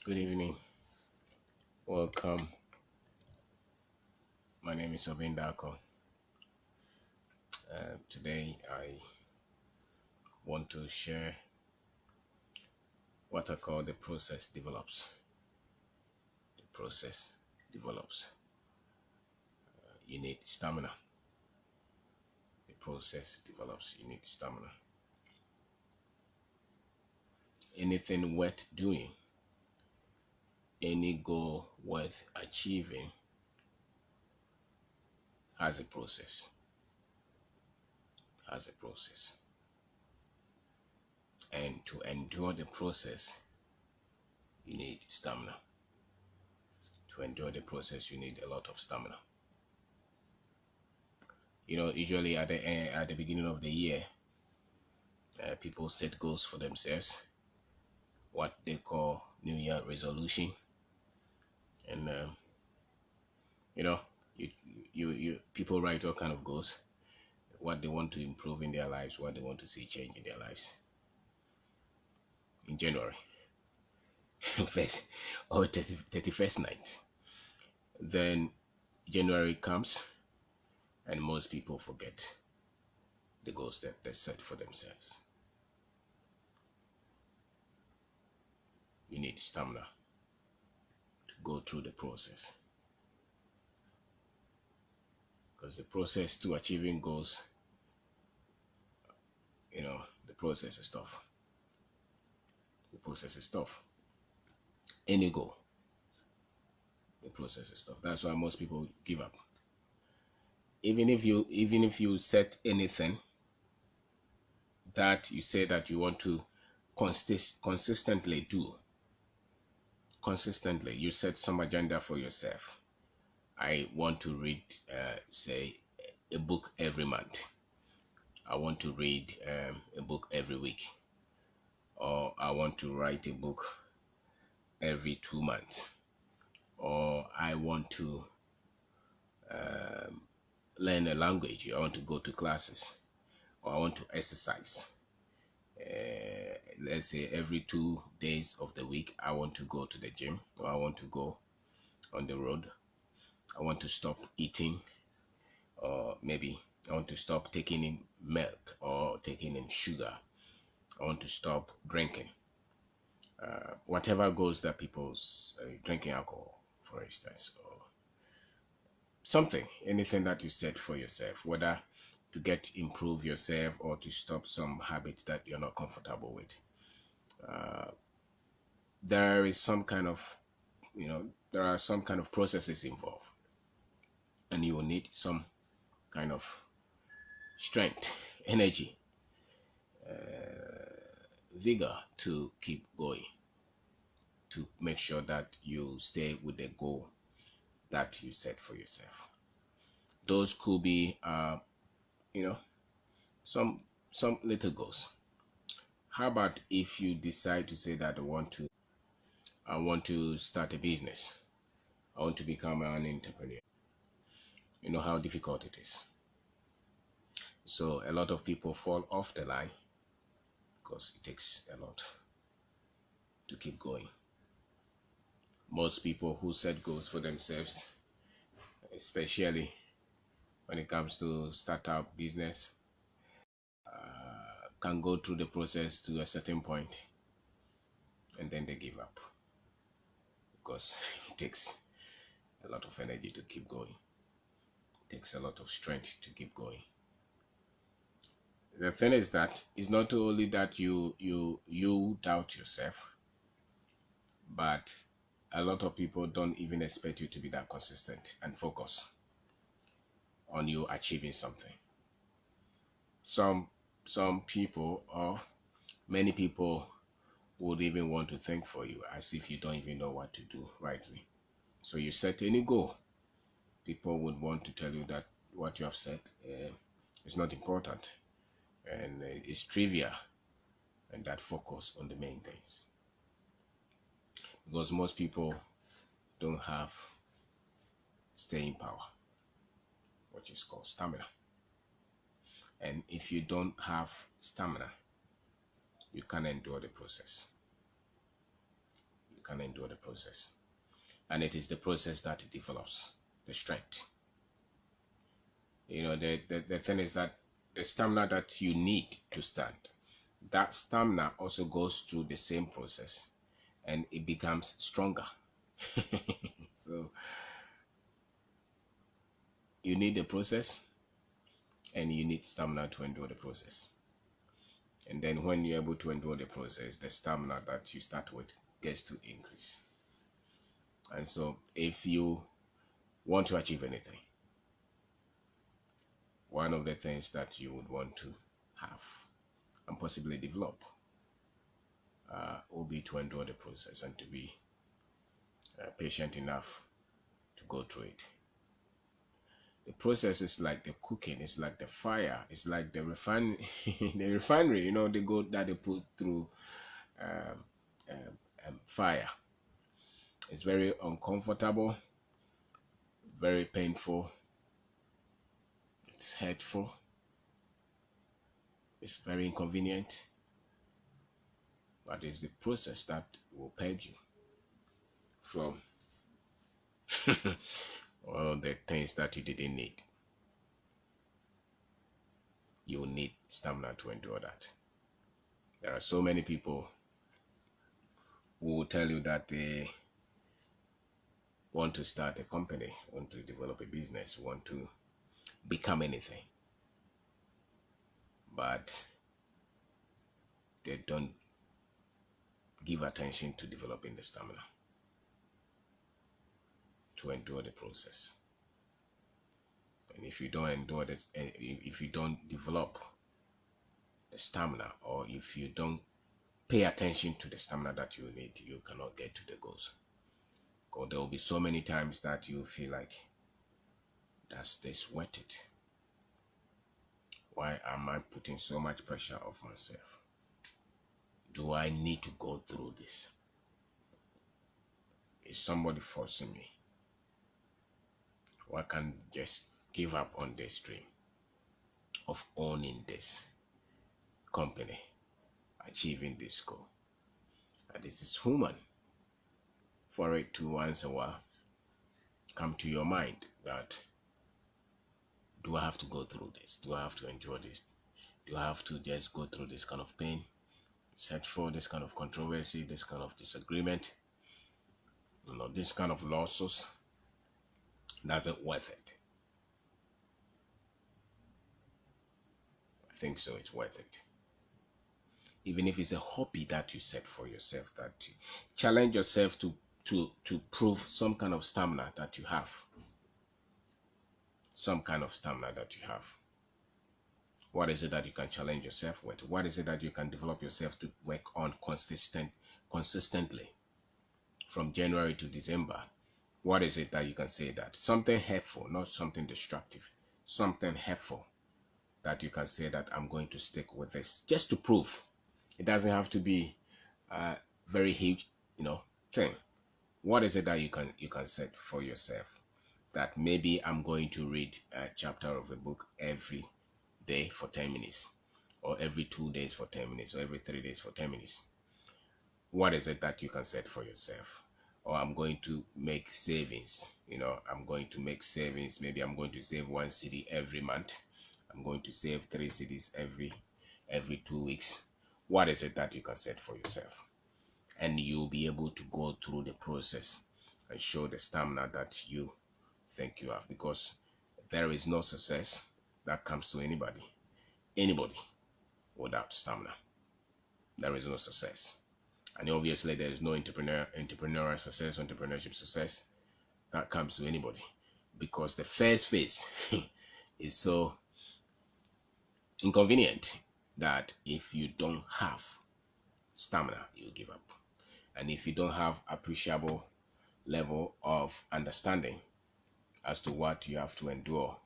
Good evening. Welcome. My name is Kwabena. Today I want to share what I call the process develops. The process develops. You need stamina. The process develops. You need stamina. Anything worth doing, any goal worth achieving has a process. Has a process. And to endure the process, you need stamina. To endure the process, you need a lot of stamina. Usually at the beginning of the year, people set goals for themselves, what they call New Year resolution, and you know, you people write all kind of goals, what they want to improve in their lives, what they want to see change in their lives in January, first or 31st night. Then January comes, and most people forget the goals that they set for themselves. You need stamina to go through the process, because the process to achieving goals, the process is tough. The process is tough. Any goal, the process is tough. That's why most people give up. Even if you set anything that you say that you want to consistently do, consistently, you set some agenda for yourself. I want to read, say, a book every month. I want to read a book every week, or I want to write a book every 2 months, or I want to learn a language. I want to go to classes, or I want to exercise. Let's say every 2 days of the week, I want to go to the gym, or I want to go on the road. I want to stop eating, or maybe I want to stop taking in milk or taking in sugar. I want to stop drinking. Whatever goes that people's drinking alcohol, for instance, or something, anything that you set for yourself, whether to improve yourself or to stop some habit that you're not comfortable with. There is some kind of, there are some kind of processes involved, and you will need some kind of strength, energy, vigor to keep going, to make sure that you stay with the goal that you set for yourself. Those could be, you know, some little goals. How about if you decide to say that I want to start a business. I want to become an entrepreneur. You know how difficult it is. So a lot of people fall off the line because it takes a lot to keep going. Most people who set goals for themselves, especially when it comes to startup business, can go through the process to a certain point and then they give up because it takes a lot of energy to keep going. It takes a lot of strength to keep going. The thing is that it's not only that you doubt yourself, but a lot of people don't even expect you to be that consistent and focus on you achieving something. Some people, or many people, would even want to think for you as if you don't even know what to do rightly. So you set any goal, people would want to tell you that what you have set is not important and it's trivial, and that focus on the main things, because most people don't have staying power, which is called stamina. And if you don't have stamina, you can't endure the process. You can endure the process. And it is the process that develops the strength. The thing is that the stamina that you need to stand, that stamina also goes through the same process and it becomes stronger. So you need the process and you need stamina to endure the process. And then when you're able to endure the process, the stamina that you start with gets to increase. And so if you want to achieve anything, one of the things that you would want to have and possibly develop will be to endure the process and to be patient enough to go through it. The process is like the cooking, it's like the fire, it's like the the refinery, they go that they put through um, fire. It's very uncomfortable, very painful, it's hurtful, it's very inconvenient, but it's the process that will purge you from all the things that you didn't need. You need stamina to endure that. There are so many people who will tell you that they want to start a company, want to develop a business, want to become anything, but they don't give attention to developing the stamina to endure the process. And if you don't endure this, if you don't develop the stamina, or if you don't pay attention to the stamina that you need, you cannot get to the goals. Because there will be so many times that you feel like, does this worth it? Why am I putting so much pressure on myself? Do I need to go through this? Is somebody forcing me? Why can't I just give up on this dream of owning this company, achieving this goal? And this is human for it to once in a while come to your mind that, do I have to go through this? Do I have to endure this? Do I have to just go through this kind of thing? Search for this kind of controversy, this kind of disagreement, this kind of lawsuits? Does it worth it? I think so, it's worth it. Even if it's a hobby that you set for yourself, that you challenge yourself to prove some kind of stamina that you have. Some kind of stamina that you have. What is it that you can challenge yourself with? What is it that you can develop yourself to work on consistently from January to December? What is it that you can say that something helpful, not something destructive, something helpful that you can say that I'm going to stick with this just to prove? It doesn't have to be a very huge, thing. What is it that you can set for yourself? That maybe I'm going to read a chapter of a book every day for 10 minutes, or every 2 days for 10 minutes, or every 3 days for 10 minutes. What is it that you can set for yourself? Or I'm going to make savings. I'm going to make savings. Maybe I'm going to save 1 cedi every month. I'm going to save 3 cedis every 2 weeks. What is it that you can set for yourself? And you'll be able to go through the process and show the stamina that you think you have, because there is no success that comes to anybody without stamina. There is no success. And obviously there is no entrepreneurial success, entrepreneurship success that comes to anybody, because the first phase is so inconvenient that if you don't have stamina, you give up. And if you don't have appreciable level of understanding as to what you have to endure,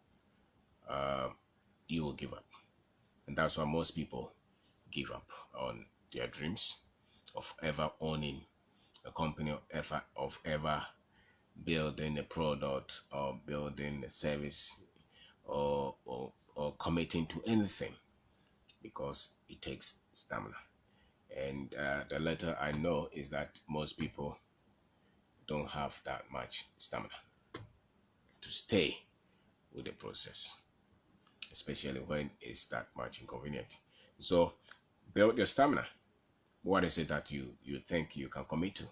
you will give up. And that's why most people give up on their dreams of ever owning a company, of ever building a product, or building a service, or committing to anything, because it takes stamina. And the letter I know is that most people don't have that much stamina to stay with the process, especially when it's that much inconvenient. So build your stamina. What is it that you think you can commit to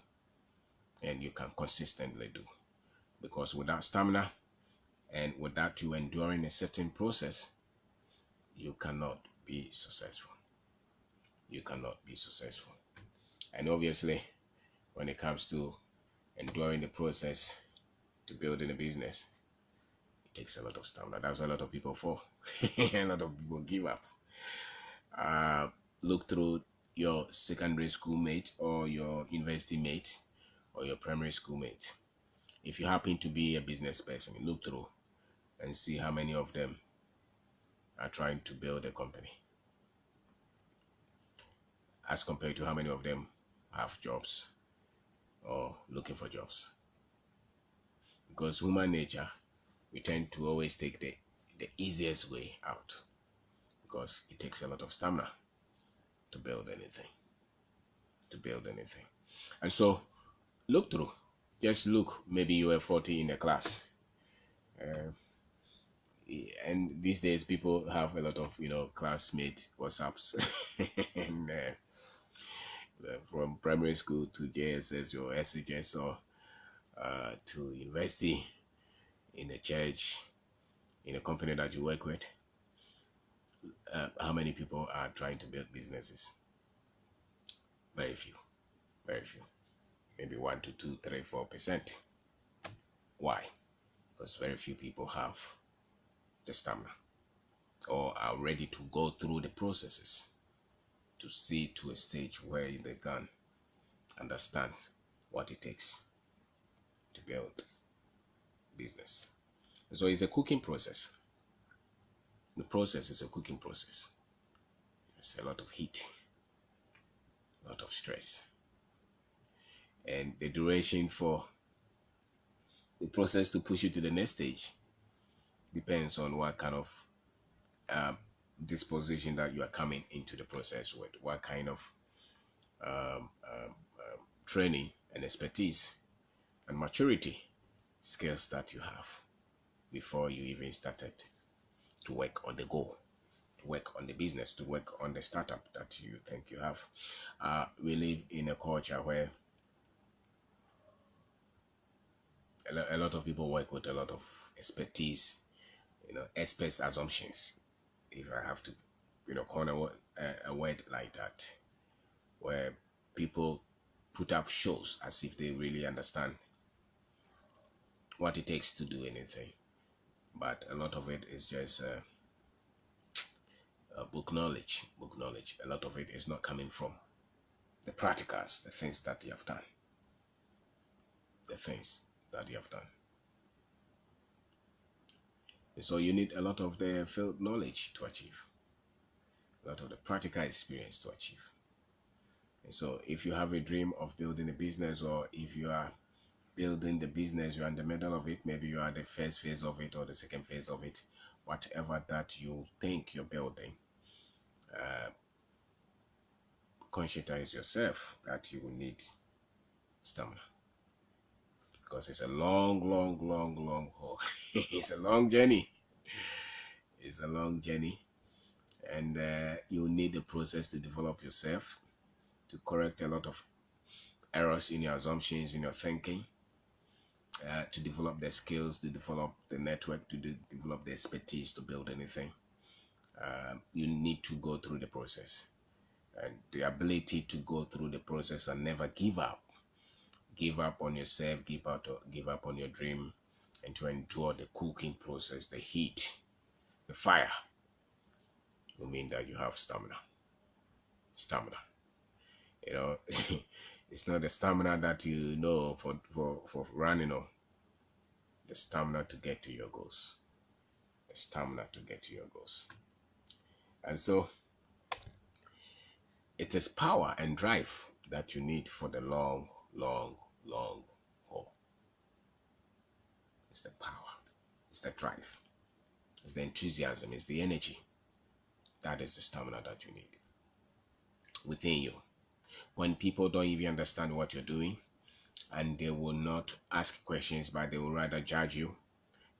and you can consistently do? Because without stamina and without you enduring a certain process, you cannot be successful. You cannot be successful. And obviously, when it comes to enduring the process to building a business, it takes a lot of stamina. That's why a lot of people fall. A lot of people give up. Uh, Look through your secondary school mate or your university mate or your primary school mate. If you happen to be a business person, look through and see how many of them are trying to build a company as compared to how many of them have jobs or looking for jobs. Because human nature, we tend to always take the easiest way out because it takes a lot of stamina to build anything. To build anything. And so look through. Just look, maybe you were 40 in the class. And these days people have a lot of, classmate WhatsApps. And from primary school to JSS or SHS or to university, in a church, in a company that you work with, how many people are trying to build businesses? Very few. Very few. Maybe 1 to 2, 3, 4%. Why? Because very few people have the stamina or are ready to go through the processes to see to a stage where they can understand what it takes to build business. So it's a cooking process. The process is a cooking process. It's a lot of heat, a lot of stress. And the duration for the process to push you to the next stage depends on what kind of disposition that you are coming into the process with, what kind of training and expertise and maturity skills that you have before you even started to work on the goal, to work on the business, to work on the startup that you think you have. We live in a culture where a lot of people work with a lot of expertise, experts assumptions, if I have to, coin a word like that, where people put up shows as if they really understand what it takes to do anything. But a lot of it is just book knowledge. Book knowledge. A lot of it is not coming from the practicals, the things that you have done. The things that you have done. And so you need a lot of the field knowledge to achieve. A lot of the practical experience to achieve. And so if you have a dream of building a business, or if you are building the business, you're in the middle of it, maybe you are the first phase of it or the second phase of it, whatever that you think you're building, conscientize yourself that you will need stamina, because it's a long haul. It's a long journey. It's a long journey, and you need the process to develop yourself, to correct a lot of errors in your assumptions, in your thinking, to develop the skills, to develop the network, to develop the expertise to build anything. You need to go through the process, and the ability to go through the process and never give up. Give up on yourself, give up on your dream, and to endure the cooking process, the heat, the fire, will mean that you have stamina. Stamina. It's not the stamina that for running on. The stamina to get to your goals. The stamina to get to your goals. And so it is power and drive that you need for the long haul. It's the power. It's the drive. It's the enthusiasm. It's the energy. That is the stamina that you need within you. When people don't even understand what you're doing, and they will not ask questions, but they will rather judge you.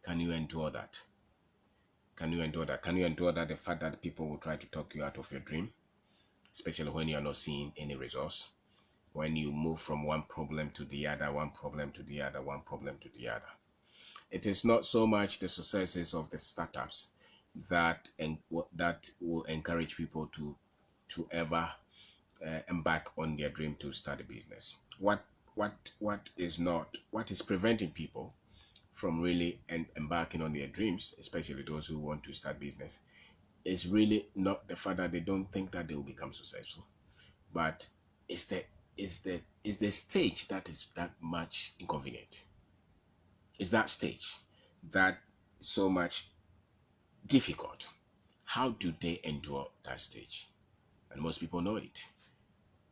Can you endure that? Can you endure that? Can you endure that, the fact that people will try to talk you out of your dream, especially when you are not seeing any results? When you move from one problem to the other, one problem to the other, one problem to the other. It is not so much the successes of the startups that that will encourage people to ever embark on their dream to start a business. What is preventing people from really embarking on their dreams, especially those who want to start business, is really not the fact that they don't think that they will become successful, but it's the stage that is that much inconvenient. It's that stage that so much difficult. How do they endure that stage? And most people know it.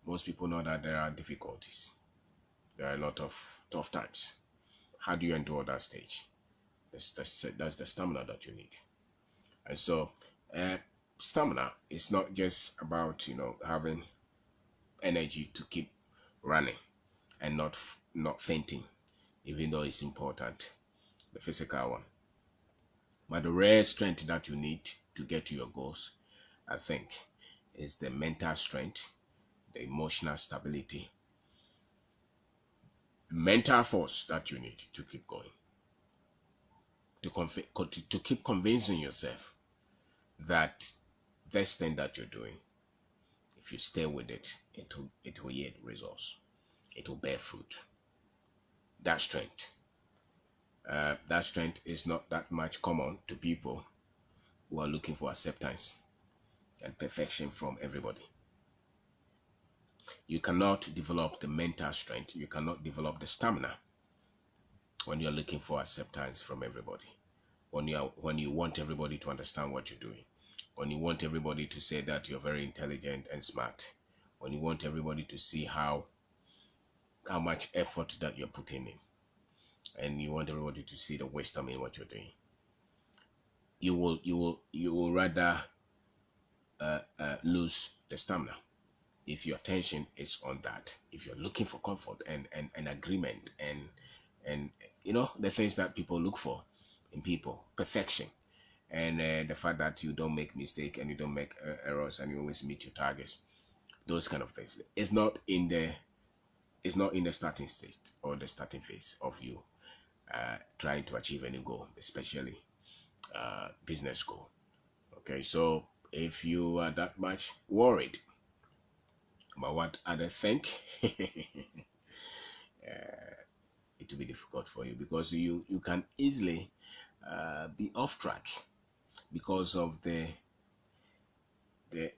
Most people know that there are difficulties. There are a lot of tough times. How do you endure that stage? That's the stamina that you need. And so, stamina is not just about having energy to keep running and not fainting, even though it's important, the physical one. But the rare strength that you need to get to your goals, I think, is the mental strength, the emotional stability, mental force that you need to keep going, to keep convincing yourself that this thing that you're doing, if you stay with it, it will yield results. It will bear fruit. That strength. That strength is not that much common to people who are looking for acceptance and perfection from everybody. You cannot develop the mental strength. You cannot develop the stamina when you're looking for acceptance from everybody. When you want everybody to understand what you're doing. When you want everybody to say that you're very intelligent and smart. When you want everybody to see how much effort that you're putting in. And you want everybody to see the wisdom in what you're doing. You will rather lose the stamina if your attention is on that. If you're looking for comfort and agreement and the things that people look for in people, perfection, and the fact that you don't make mistake and you don't make errors and you always meet your targets, those kind of things. It's not in the starting stage or the starting phase of you trying to achieve any goal, especially business goal. Okay, so if you are that much worried about what others think, it will be difficult for you, because you can easily be off track because of the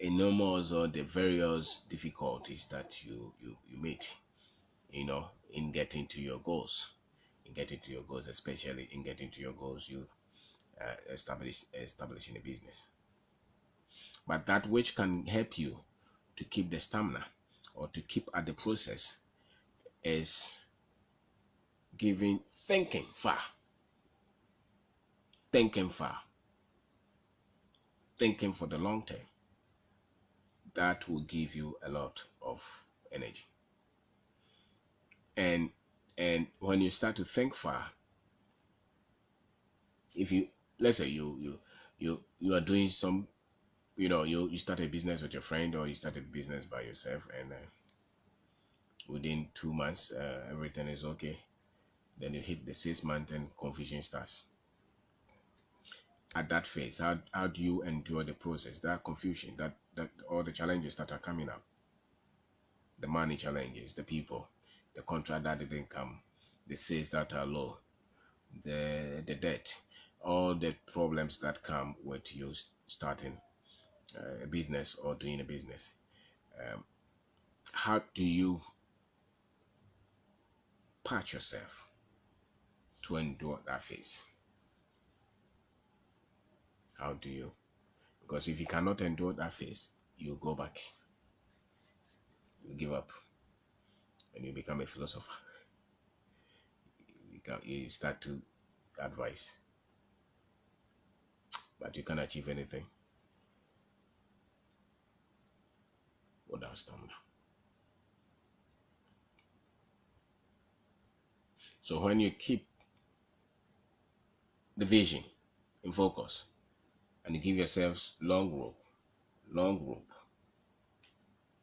enormous or the various difficulties that you meet, in getting to your goals. In getting to your goals, especially in getting to your goals, you establishing a business. But that which can help you to keep the stamina or to keep at the process is thinking far, thinking far, thinking for the long term. That will give you a lot of energy. And when you start to think far, if you, let's say you are doing some, you start a business with your friend, or you start a business by yourself, and within 2 months everything is okay. Then you hit the 6 month and confusion starts. At that phase, how do you endure the process, that confusion, that all the challenges that are coming up, the money challenges, the people, the contract that didn't come, the sales that are low, the debt, all the problems that come with you starting a business or doing a business? How do you patch yourself to endure that phase? How do you? Because if you cannot endure that phase, you go back, you give up, and you become a philosopher. You start to advise, but you can't achieve anything without stamina. So when you keep the vision in focus and you give yourselves long rope,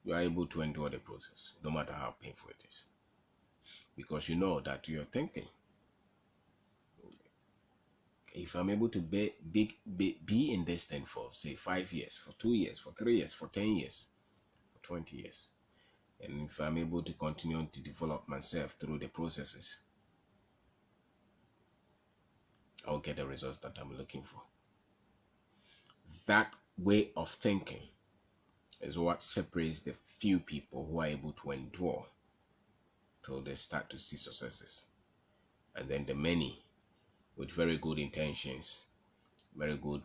you are able to endure the process, no matter how painful it is. Because you know that you're thinking, if I'm able to be in this thing for, say, 5 years, for 2 years, for 3 years, for 10 years, for 20 years, and if I'm able to continue to develop myself through the processes, I'll get the results that I'm looking for. That way of thinking is what separates the few people who are able to endure till they start to see successes. And then the many with very good intentions, very good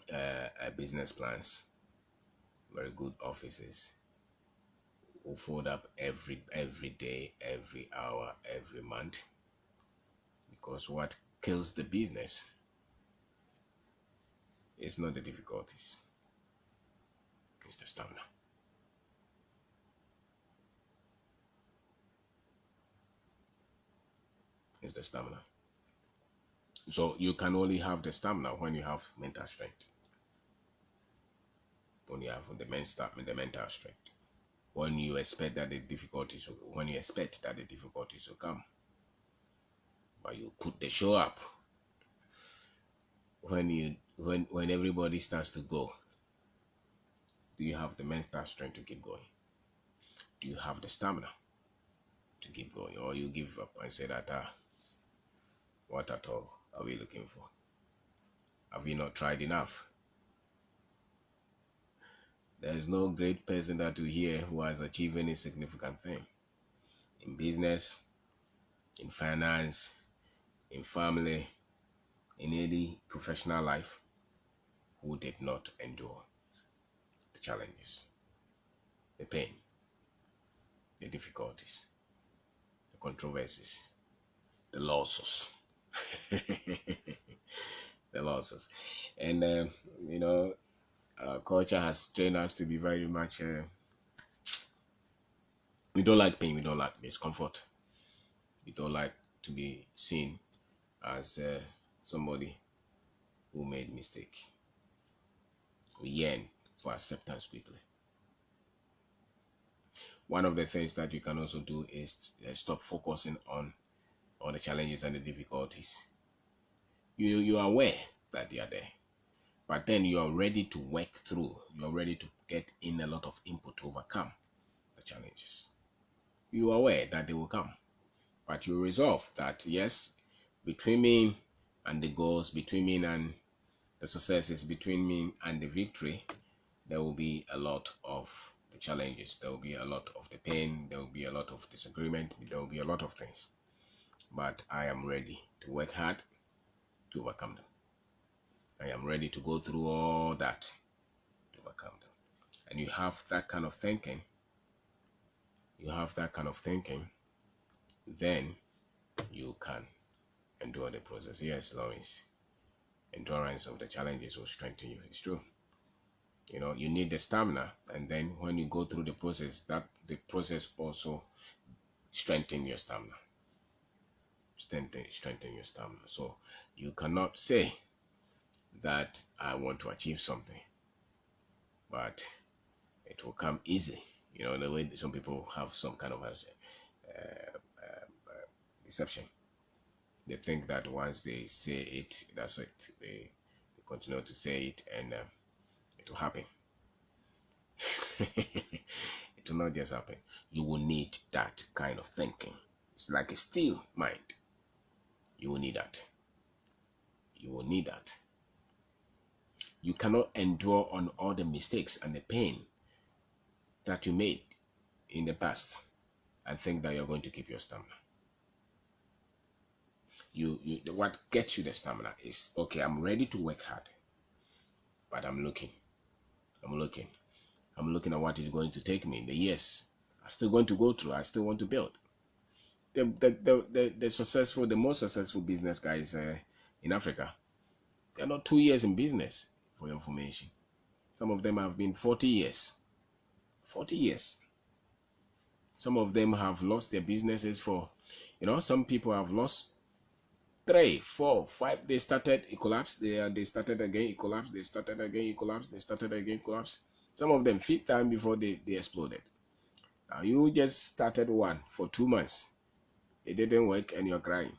business plans, very good offices, who fold up every day, every hour, every month. Because what kills the business is not the difficulties, it's the stamina. It's the stamina. So you can only have the stamina when you have mental strength. When you have the mental strength. When you expect that the difficulties will come, but you put the show up. When everybody starts to go, do you have the mental strength to keep going? Do you have the stamina to keep going, or you give up and say that what at all are we looking for? Have you not tried enough? There is no great person that you hear who has achieved any significant thing in business, in finance, in family, in any professional life, who did not endure the challenges, the pain, the difficulties, the controversies, the losses. The losses. And culture has trained us to be very much we don't like pain, we don't like discomfort, we don't like to be seen as somebody who made mistake. We yearn for acceptance quickly. One of the things that you can also do is stop focusing on all the challenges and the difficulties. You are aware that they are there, but then you are ready to work through. You are ready to get in a lot of input to overcome the challenges. You are aware that they will come, but you resolve that, yes, between me and the goals, between me and the successes, between me and the victory, there will be a lot of the challenges. There will be a lot of the pain. There will be a lot of disagreement. There will be a lot of things. But I am ready to work hard to overcome them. I am ready to go through all that to overcome them. And you have that kind of thinking. Then you can endure the process. Yes, Lawrence. Endurance of the challenges will strengthen you. It's true. You need the stamina, and then when you go through the process, that the process also strengthen your stamina. Strengthen your stamina. So you cannot say that I want to achieve something, but it will come easy. The way some people have some kind of deception. They think that once they say it, that's it. They continue to say it, and it will happen. It will not just happen. You will need that kind of thinking. It's like a steel mind. You will need that. You will need that. You cannot endure on all the mistakes and the pain that you made in the past and think that you're going to keep your stamina. What gets you the stamina is, okay, I'm ready to work hard, but I'm looking at what is going to take me in the years. I'm still going to go through. I still want to build. The most successful business guys in Africa, they're not 2 years in business, for your information. Some of them have been 40 years. 40 years. Some of them have lost their businesses for, some people have lost 3, 4, 5, they started, it collapsed. They started again, it collapsed. They started again, it collapsed. They started again, it collapsed. Some of them 5th time before they exploded. Now you just started one for 2 months. It didn't work and you're crying.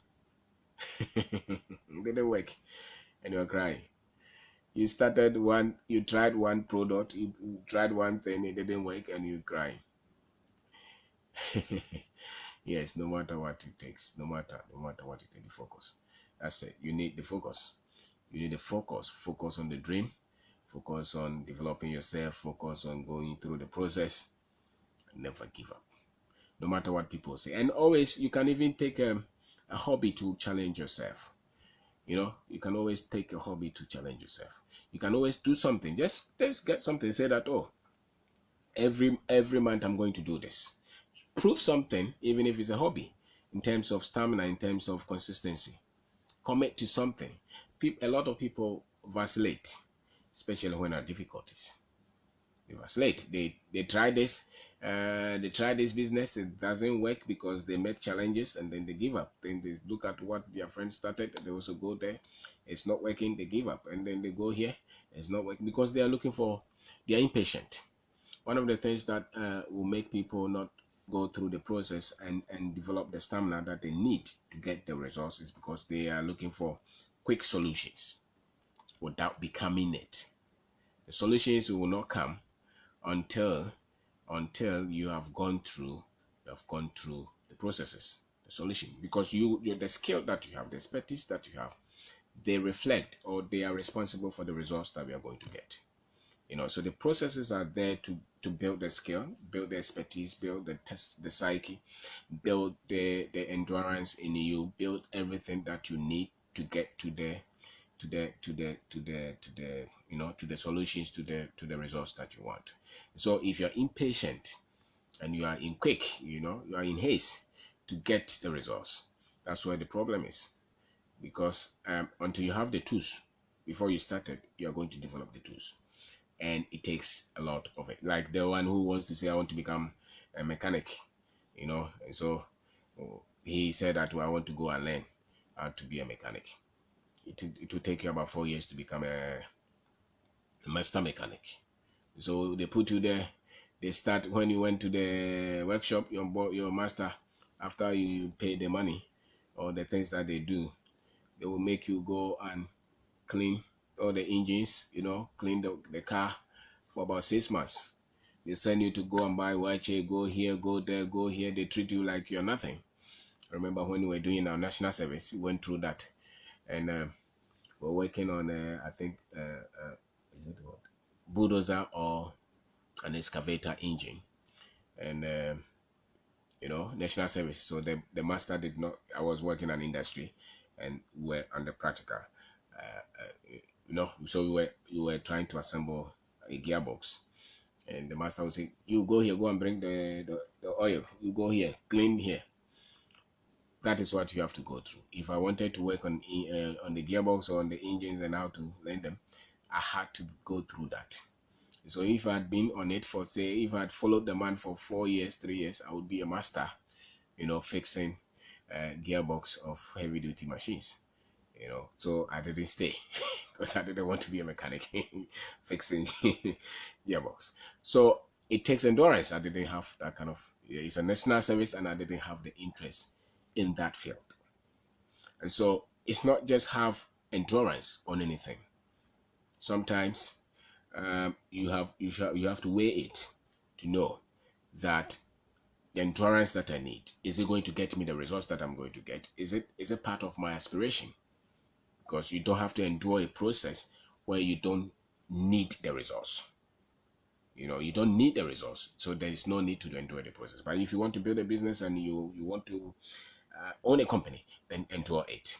It didn't work and you're crying. You started one, you tried one product, you tried one thing, it didn't work and you're crying. Yes, no matter what it takes, no matter what it takes, the focus. That's it. You need the focus. You need the focus. Focus on the dream. Focus on developing yourself. Focus on going through the process. Never give up. No matter what people say. And always, you can even take a hobby to challenge yourself. You know, you can always take a hobby to challenge yourself. You can always do something. Just get something. Say that, oh, every month I'm going to do this. Prove something, even if it's a hobby, in terms of stamina, in terms of consistency. Commit to something. A lot of people vacillate, especially when there are difficulties. They vacillate. They try this. They try this business. It doesn't work because they met challenges and then they give up. Then they look at what their friends started. They also go there. It's not working. They give up. And then they go here. It's not working because they are looking for. They are impatient. One of the things that will make people not go through the process and develop the stamina that they need to get the results is because they are looking for quick solutions without becoming it. The solutions will not come until you have gone through the processes, the solution, because you're the skill that you have, the expertise that you have, they reflect or they are responsible for the results that we are going to get. You know, so the processes are there to build the skill, build the expertise, build the psyche, build the endurance in you, build everything that you need to get to the you know, to the solutions, to the results that you want. So if you're impatient and you are in quick, you know, you are in haste to get the results, that's where the problem is. Because until you have the tools before you started, you are going to develop the tools, and it takes a lot of it. Like the one who wants to say, I want to become a mechanic, you know, and so he said that, well, I want to go and learn how to be a mechanic. It will take you about 4 years to become a master mechanic. So they put you there. They start when you went to the workshop, your master, after you pay the money or the things that they do, they will make you go and clean all the engines, you know, clean the car for about 6 months. They send you to go and buy watch, go here, go there, go here. They treat you like you're nothing. I remember when we were doing our national service, we went through that, and we're working on I think is it what, bulldozer or an excavator engine, and you know, national service. So the master did not. I was working on industry, and we're on the practical. You know, so we were trying to assemble a gearbox, and the master would say, "You go here, go and bring the oil. You go here, clean here." That is what you have to go through. If I wanted to work on the gearbox or on the engines and how to learn them, I had to go through that. So if I had been on it for, say, if I had followed the man for 4 years, 3 years, I would be a master, you know, fixing gearbox of heavy duty machines, you know. So I didn't stay because I didn't want to be a mechanic fixing gearbox. So it takes endurance. I didn't have that kind of, it's a national service and I didn't have the interest in that field. And so it's not just have endurance on anything. Sometimes you have to weigh it to know that the endurance that I need, is it going to get me the results that I'm going to get? Is it part of my aspiration? Because you don't have to endure a process where you don't need the results. You know, you don't need the results, so there is no need to endure the process. But if you want to build a business and you want to own a company, then endure it.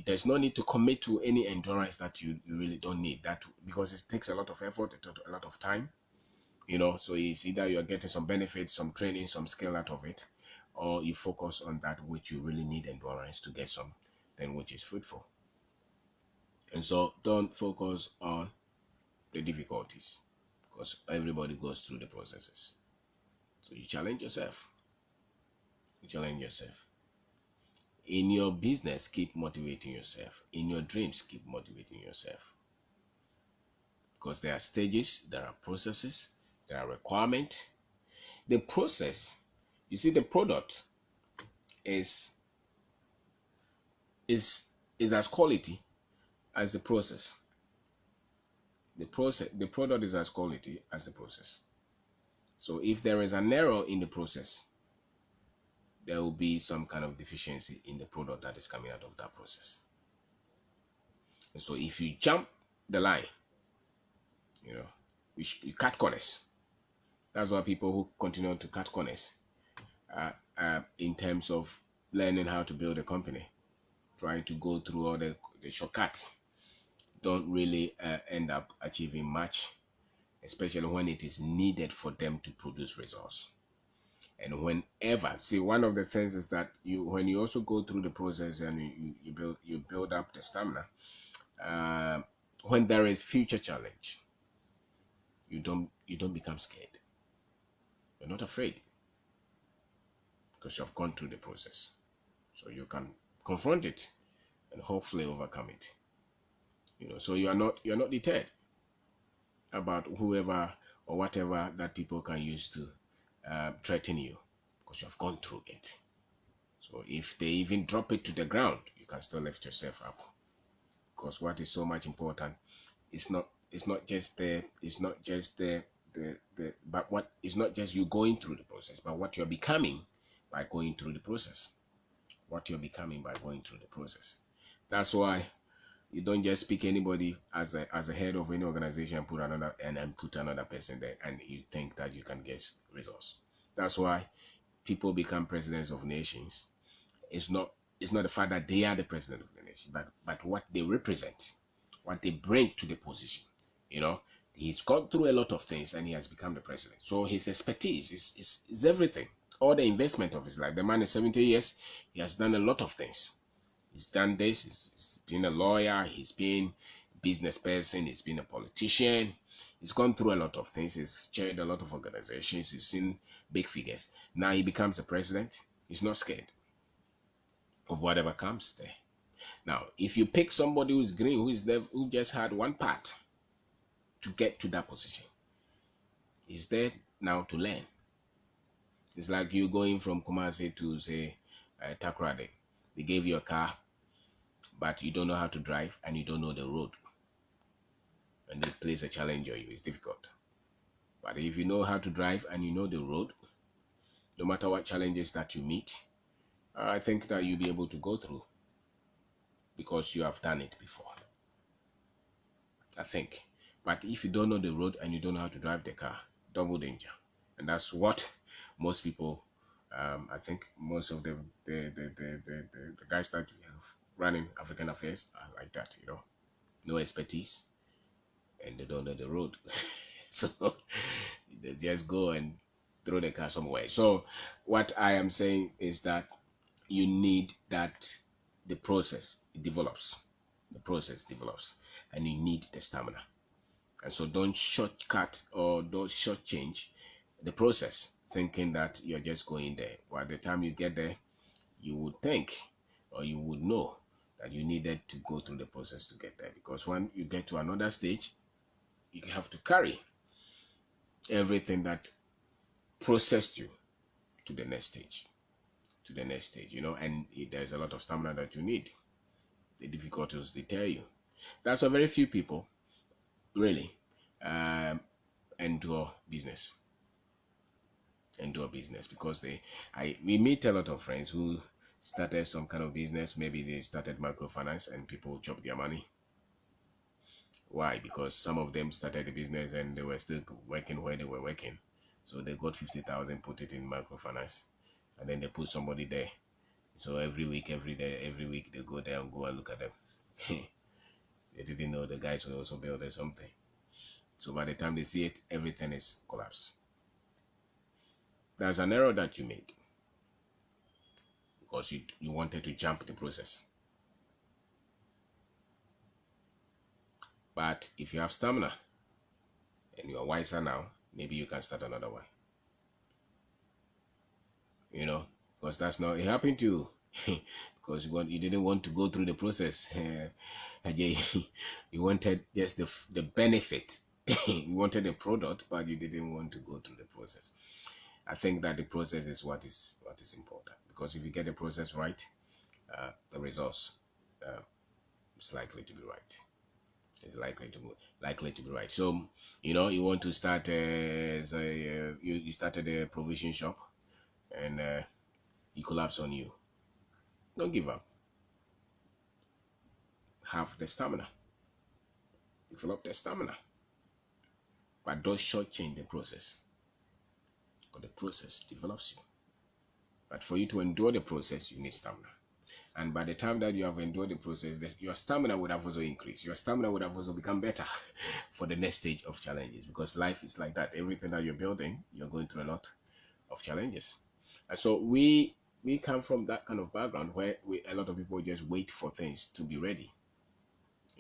There's no need to commit to any endurance that you really don't need, that because it takes a lot of effort, a lot of time, you know. So it's either you're getting some benefits, some training, some skill out of it, or you focus on that which you really need endurance to get something which is fruitful. And so don't focus on the difficulties, because everybody goes through the processes. So you challenge yourself. You challenge yourself. In your business, keep motivating yourself. In your dreams, keep motivating yourself. Because there are stages, there are processes, there are requirements. The process, you see, the product is is is as quality as the process. The product is as quality as the process. So if there is an error in the process, there will be some kind of deficiency in the product that is coming out of that process. And so if you jump the line, you know, you cut corners. That's why people who continue to cut corners in terms of learning how to build a company, trying to go through all the shortcuts, don't really end up achieving much, especially when it is needed for them to produce results. And whenever, see, one of the things is that when you also go through the process and you build up the stamina, when there is future challenge, you don't become scared. You're not afraid because you've gone through the process, so you can confront it and hopefully overcome it. So you're not deterred about whoever or whatever that people can use to threaten you, because you've gone through it. So if they even drop it to the ground, you can still lift yourself up, because what is so much important is not just you going through the process, but what you're becoming by going through the process. That's why you don't just pick anybody as a head of any organization and put another person there and you think that you can get results. That's why people become presidents of nations. It's not the fact that they are the president of the nation, but what they represent, what they bring to the position. He's gone through a lot of things and he has become the president. So his expertise is everything. All the investment of his life. The man is 70 years. He has done a lot of things. He's done this. He's been a lawyer. He's been a business person. He's been a politician. He's gone through a lot of things. He's chaired a lot of organizations. He's seen big figures. Now he becomes a president. He's not scared of whatever comes there. Now, if you pick somebody who's green, who just had one part to get to that position, he's there now to learn. It's like you going from Kumasi to, say, Takoradi. They gave you a car, but you don't know how to drive and you don't know the road. And they place a challenge on you. It's difficult. But if you know how to drive and you know the road, no matter what challenges that you meet, I think that you'll be able to go through because you have done it before. I think. But if you don't know the road and you don't know how to drive the car, double danger. And that's what most people, I think most of the guys that we have running African affairs are like that, no expertise and they don't know the road. So they just go and throw the car somewhere. So what I am saying is that you need that the process develops and you need the stamina. And so don't shortcut or don't shortchange the process thinking that you're just going there. By the time you get there, you would think or you would know that you needed to go through the process to get there, because when you get to another stage, you have to carry everything that processed you to the next stage, and there's a lot of stamina that you need. The difficulties deter you. That's why very few people really endure business, because we meet a lot of friends who started some kind of business. Maybe they started microfinance and people chop their money. Why? Because some of them started the business and they were still working where they were working, so they got 50,000, put it in microfinance, and then they put somebody there. So every week they go there and go and look at them. They didn't know the guys were also building something. So by the time they see it, everything is collapsed. There's an error that you made because you wanted to jump the process. But if you have stamina and you are wiser now, maybe you can start another one. Because that's not, it happened to you. because you didn't want to go through the process. Ajay, you wanted just the benefit. You wanted the product, but you didn't want to go through the process. I think that the process is what is important, because if you get the process right, the results uh, is likely to be right. It's likely to be right. So you want to start as you started a provision shop, and you collapse on you. Don't give up. Have the stamina. Develop the stamina, but don't shortchange the process, because the process develops you. But for you to endure the process, you need stamina. And by the time that you have endured the process, your stamina would have also increased. Your stamina would have also become better for the next stage of challenges, because life is like that. Everything that you're building, you're going through a lot of challenges. And so we come from that kind of background where a lot of people just wait for things to be ready.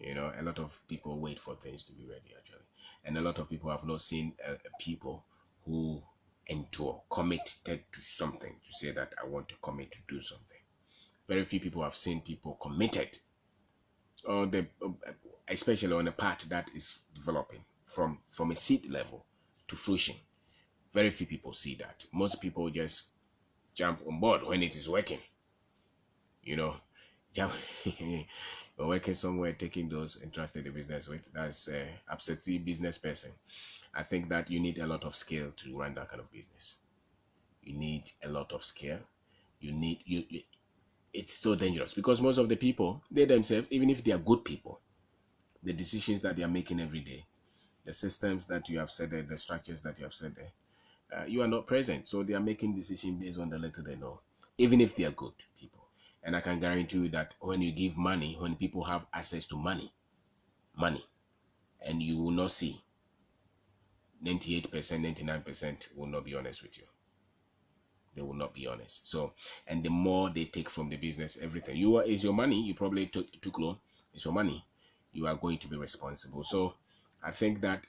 A lot of people wait for things to be ready, actually. And a lot of people have not seen people who endure, committed to something, to say that I want to commit to do something. Very few people have seen people committed, or especially on a path that is developing from a seed level to fruition. Very few people see that. Most people just jump on board when it is working. Jump. You're working somewhere, taking those entrusted in business with. That's absentee business person. I think that you need a lot of skill to run that kind of business. You need a lot of skill. It's so dangerous, because most of the people, they themselves, even if they are good people, the decisions that they are making every day, the systems that you have set there, the structures that you have set there, you are not present. So they are making decisions based on the little they know, even if they are good people. And I can guarantee you that when you give money, when people have access to money, and you will not see 98%, 99% will not be honest with you. They will not be honest. So, and the more they take from the business, everything is your money. You probably took loan. It's your money. You are going to be responsible. So, I think that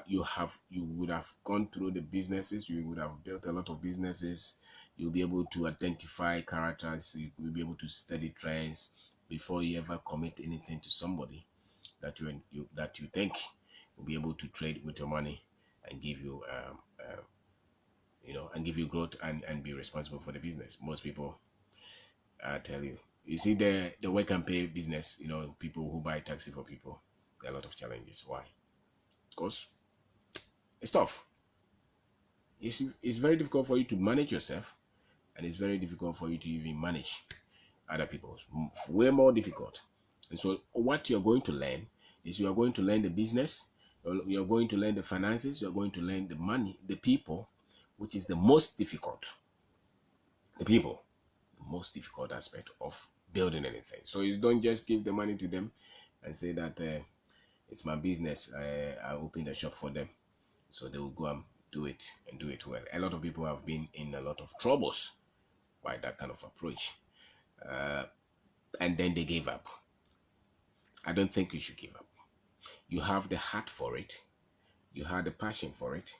you would have gone through the businesses. You would have built a lot of businesses. You'll be able to identify characters. You'll be able to study trends before you ever commit anything to somebody that you think will be able to trade with your money and give you and give you growth and be responsible for the business. Most people, I tell you see the work and pay business, people who buy taxi for people, there are a lot of challenges. Why? Because it's tough. It's very difficult for you to manage yourself, and it's very difficult for you to even manage other people. It's way more difficult. And so what you're going to learn is you are going to learn the business, you're going to learn the finances, you're going to learn the money, the people, which is the most difficult. The people, the most difficult aspect of building anything. So you don't just give the money to them and say that it's my business. I open the shop for them, so they will go and do it well. A lot of people have been in a lot of troubles by that kind of approach, and then they gave up. I don't think you should give up. You have the heart for it, you have the passion for it,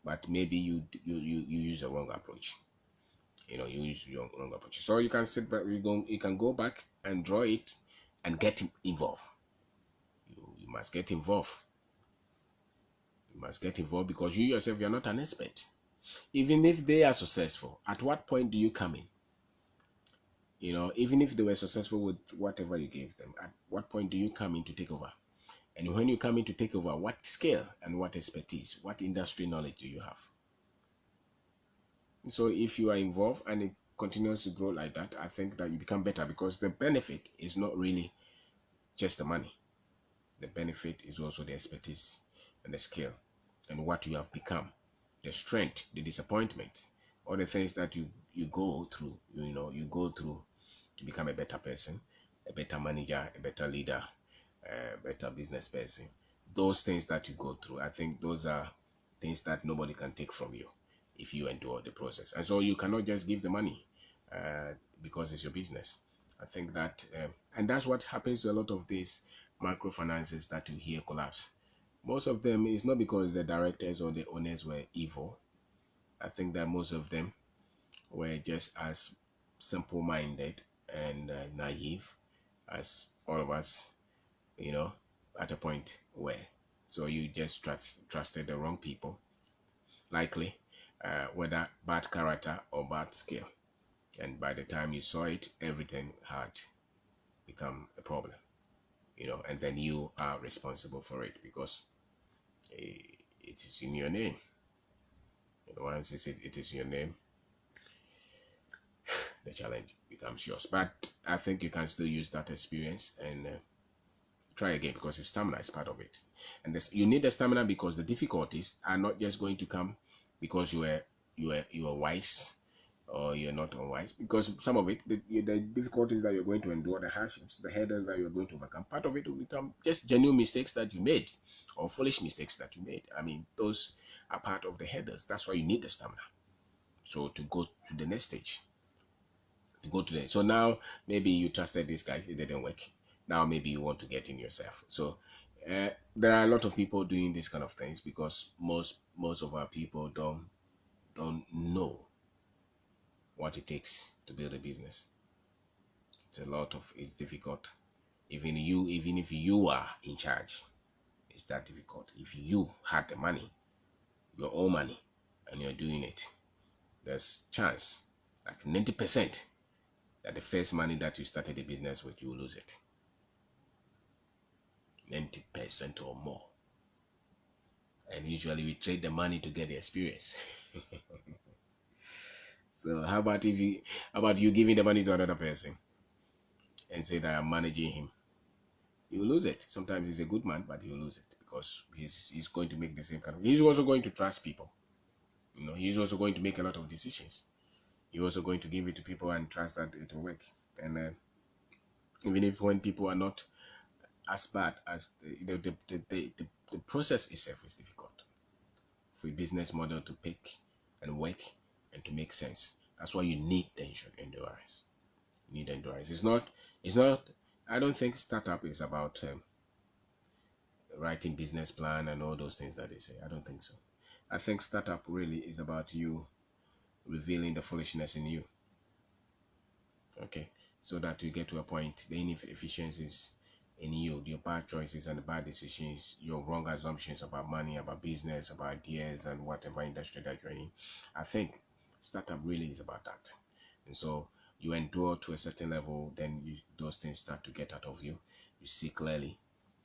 but maybe you use a wrong approach. You use your wrong approach. So you can sit back, you can go back and draw it and get involved. You must get involved. You must get involved, because you yourself, you're not an expert. Even if they are successful, at what point do you come in? Even if they were successful with whatever you gave them, at what point do you come in to take over? And when you come in to take over, what skill and what expertise, what industry knowledge do you have? So if you are involved and it continues to grow like that, I think that you become better, because the benefit is not really just the money. The benefit is also the expertise and the skill and what you have become, the strength, the disappointment, all the things that you go through, you go through to become a better person, a better manager, a better leader, a better business person. Those things that you go through, I think those are things that nobody can take from you if you endure the process. And so you cannot just give the money because it's your business. I think that, and that's what happens to a lot of these microfinances that you hear collapse. Most of them is not because the directors or the owners were evil. I think that most of them were just as simple-minded and naive, as all of us, you know, at a point where. So you just trusted the wrong people, likely, whether bad character or bad skill. And by the time you saw it, everything had become a problem, and then you are responsible for it because it is in your name. Once it is your name, the challenge becomes yours. But I think you can still use that experience and try again, because the stamina is part of it. And you need the stamina because the difficulties are not just going to come because you are wise or you're not unwise. Because some of it, the difficulties that you're going to endure, the hardships, the hurdles that you're going to overcome, part of it will become just genuine mistakes that you made or foolish mistakes that you made. I mean, those are part of the hurdles. That's why you need the stamina. So to go to the next stage, so now maybe you trusted this guy, it didn't work. Now maybe you want to get in yourself. So there are a lot of people doing these kind of things because most of our people don't know what it takes to build a business. It's difficult. Even if you are in charge, it's that difficult. If you had the money, your own money, and you're doing it, there's chance, like 90%, that the first money that you started a business with, you will lose it. 90% or more. And usually we trade the money to get the experience. So how about you giving the money to another person and say that I'm managing him? You lose it. Sometimes he's a good man, but he'll lose it because he's going to make the same kind of. He's also going to trust people. He's also going to make a lot of decisions. He's also going to give it to people and trust that it will work. And even if when people are not as bad as the process itself is difficult for a business model to pick and work and to make sense. That's why you need the endurance. You need endurance. It's not. I don't think startup is about writing business plan and all those things that they say. I don't think so. I think startup really is about you revealing the foolishness in you. Okay, so that you get to a point, the inefficiencies in you, your bad choices and the bad decisions, your wrong assumptions about money, about business, about ideas, and whatever industry that you're in. I think startup really is about that. And so you endure to a certain level, then those things start to get out of you. You see clearly,